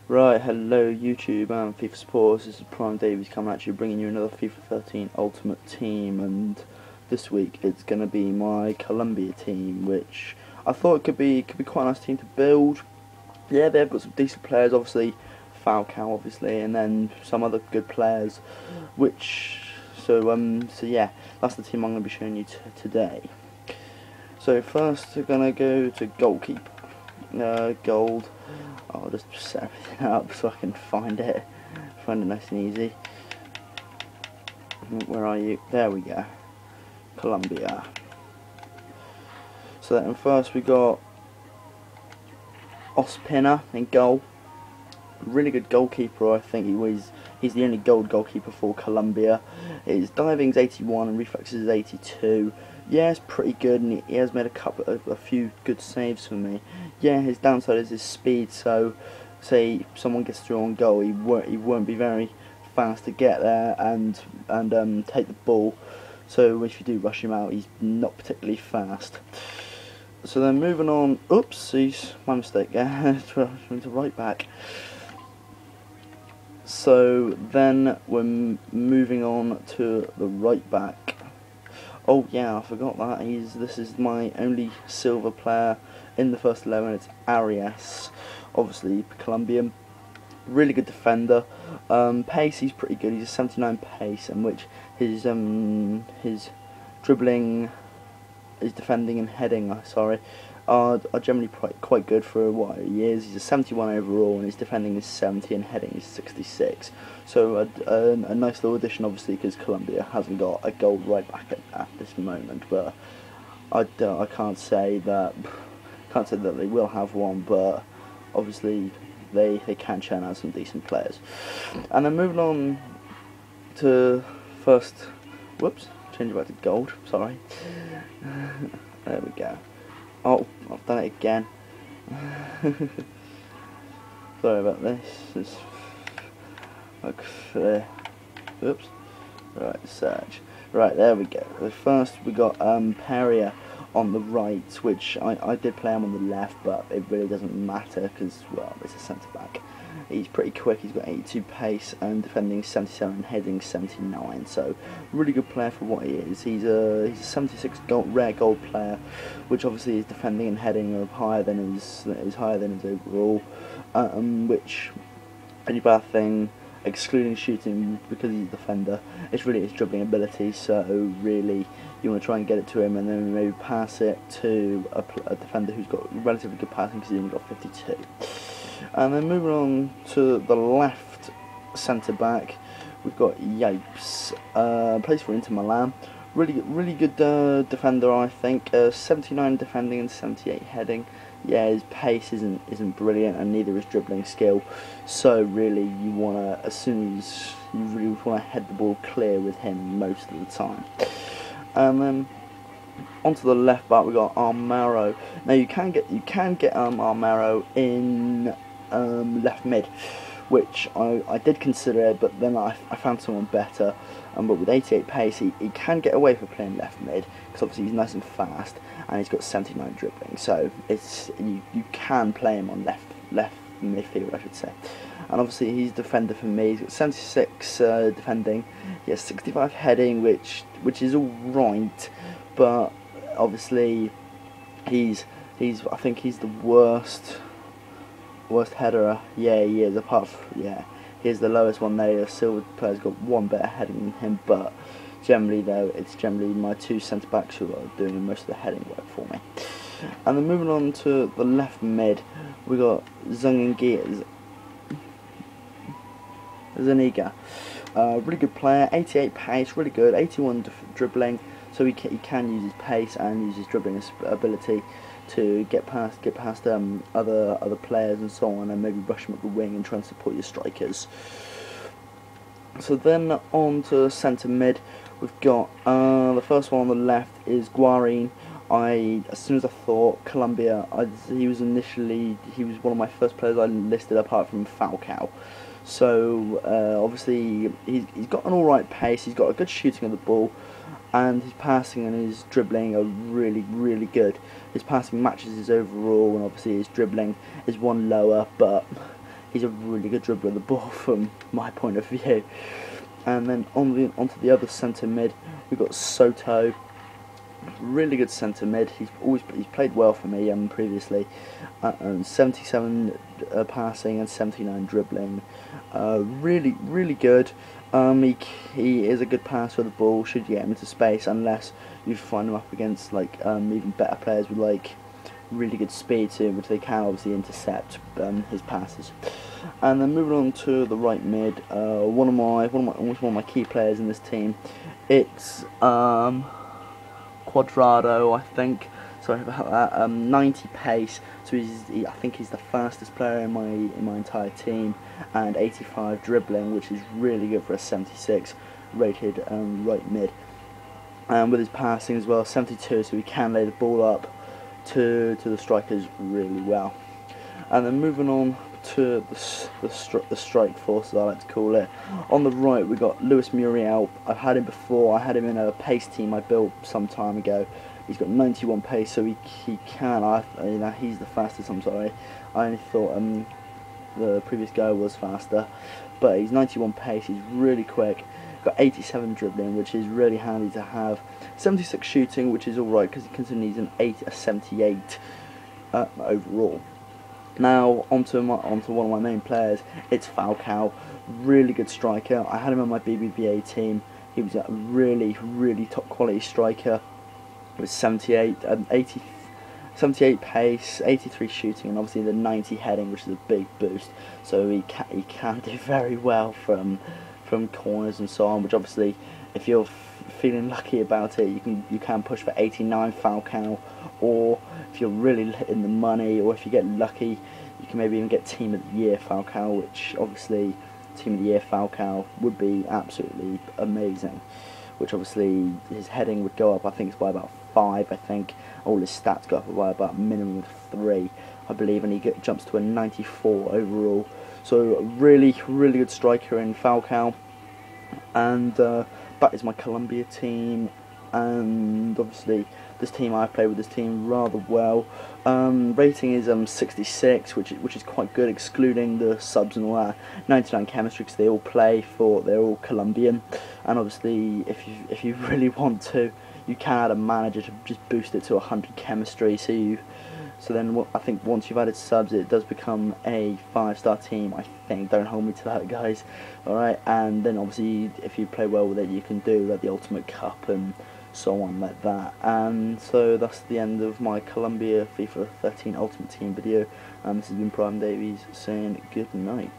Right, hello YouTube and FIFA Sports. This is Prime Davies coming at you, bringing you another FIFA 13 Ultimate Team, and this week it's going to be my Colombia team, which I thought could be quite a nice team to build. Yeah, they've got some decent players, obviously Falcao, obviously, and then some other good players. So yeah, that's the team I'm going to be showing you today. So first we're going to go to goalkeeper. Gold. I'll just set everything up so I can find it nice and easy. Where are you? There we go. Colombia. So then first we got Ospina in goal. Really good goalkeeper, I think. He's the only goalkeeper for Colombia. His diving's 81 and reflexes is 82. Yeah, it's pretty good, and he has made a few good saves for me. Yeah, his downside is his speed. So, say someone gets through on goal, he won't be very fast to get there and take the ball. So if you do rush him out, he's not particularly fast. So then moving on. Oopsies, my mistake. Yeah, went to right back. So then we're moving on to the right back. Oh yeah, I forgot that. This is my only silver player in the first 11. It's Arias, obviously Colombian. Really good defender. Pace, he's pretty good. He's a 79 pace, in which his dribbling, his defending and heading, are generally quite good for what he is. He's a 71 overall, and his defending is 70 and heading is 66. So a nice little addition, obviously, because Colombia hasn't got a gold right back at this moment. But I can't say that they will have one, but obviously they can churn out some decent players. And then moving on to first, whoops, change it back to gold. Sorry. There we go. Oh, I've done it again. Sorry about this. Oops. Right, search. Right, there we go. First we got Peria on the right, which I did play him on the left, but it really doesn't matter because, well, it's a centre back. He's pretty quick. He's got 82 pace and defending 77 and heading 79. So really good player for what he is. He's a 76 rare gold player, which obviously his defending and heading are higher than his overall. Which only bad thing, excluding shooting because he's a defender, it's really his dribbling ability. So really, you want to try and get it to him and then maybe pass it to a defender who's got relatively good passing because he's only got 52. And then moving on to the left centre back, we've got Yapes, plays for Inter Milan. Really good defender, I think. 79 defending and 78 heading. Yeah, his pace isn't brilliant, and neither is dribbling skill. So really, you wanna you really wanna head the ball clear with him most of the time. And then onto the left back, we got Armaro. Now you can get Armaro in left mid, which I did consider, but then I found someone better. But with 88 pace, he can get away for playing left mid because obviously he's nice and fast, and he's got 79 dribbling. So you can play him on left midfield, I should say. And obviously he's defender for me. He's got 76 defending. He has 65 heading, which is all right, but obviously I think he's the worst header. Yeah, he is. He's the lowest one there. The silver player's got one better heading than him, but generally though, it's generally my two centre backs who are doing most of the heading work for me. And then moving on to the left mid, we got Zuniga. Really good player, 88 pace, really good, 81 dribbling. So he can use his pace and use his dribbling ability to get past other players and so on, and maybe rush them up the wing and try and support your strikers. So then on to centre mid, we've got the first one on the left is Guarin. As soon as I thought Colombia, he was one of my first players I listed apart from Falcao. So obviously he's got an alright pace, he's got a good shooting of the ball, and his passing and his dribbling are really good. His passing matches his overall, and obviously his dribbling is one lower, but he's a really good dribbler of the ball from my point of view. And then onto the other centre mid, we've got Soto. Really good centre mid. He's played well for me previously. 77 passing and 79 dribbling. Really good. He is a good passer of the ball. Should you get him into space, unless you find him up against like even better players with like really good speed to him, which they can obviously intercept his passes. And then moving on to the right mid, one of my key players in this team. It's Quadrado, I think. Sorry about that. 90 pace, so I think he's the fastest player in my entire team, and 85 dribbling, which is really good for a 76 rated right mid. And with his passing as well, 72, so he can lay the ball up to the strikers really well. And then moving on to the strike force, as I like to call it. On the right, we got Luis Muriel. I've had him before. I had him in a pace team I built some time ago. He's got 91 pace, so he can. He's the fastest. I'm sorry. I only thought the previous guy was faster, but he's 91 pace. He's really quick. Got 87 dribbling, which is really handy to have. 76 shooting, which is alright because considering he's a 78 overall. Now onto one of my main players. It's Falcao, really good striker. I had him on my BBVA team. He was a really top quality striker. With 78 pace, 83 shooting, and obviously the 90 heading, which is a big boost. So he can do very well from corners and so on. Which obviously, if you're feeling lucky about it, you can push for 89 Falcao, or if you're really in the money, or if you get lucky, you can maybe even get Team of the Year Falcao, which obviously Team of the Year Falcao would be absolutely amazing. Which obviously his heading would go up, I think it's by about 5, I think. All his stats go up by about a minimum of 3, I believe, and he jumps to a 94 overall. So really good striker in Falcao. And that is my Colombia team, and obviously this team, I play with this team rather well. Rating is 66, which is quite good, excluding the subs and all that. 99 chemistry, because they're all Colombian. And obviously, if you really want to, you can add a manager to just boost it to 100 chemistry. So then I think once you've added subs, it does become a 5-star team, I think. Don't hold me to that, guys. Alright, and then obviously if you play well with it, you can do like the Ultimate Cup and so on like that. And so that's the end of my Colombia FIFA 13 Ultimate Team video. This has been Prime Davies saying good night.